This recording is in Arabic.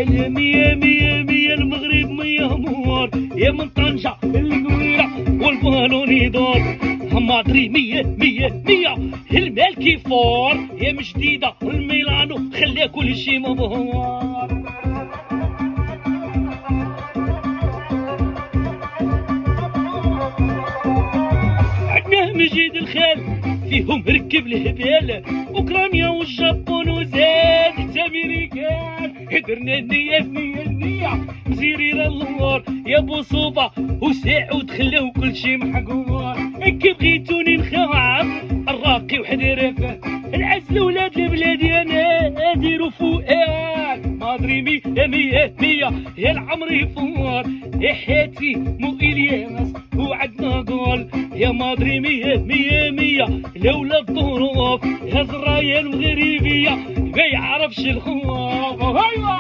يا مية مية مية المغرب مية مور، يا من طنجة القويرة والبالون يدور. مادري مية مية مية المالكي فور، يا من جديدة الميلانو خلي كل شي مبهور. عندنا مجيد الخال فيهم ركب الهبال، اوكرانيا والجابون وزاد امريكان. هدرنا النية النية النية مزيرين اللور، يا بوصوبة وسعود خلاو كل شي محقور. كي بغيتوني نخاف الراقي وحدرفه، العزل ولاد البلاد يا نادر وفؤاد. مادري مية مية مية يا العمري فور، يا حياتي مو الياس وعدنا قول. يا مادري مية مية مية لولا الظروف، يا زرايا المغربية ما يعرفش الخوف. ايوا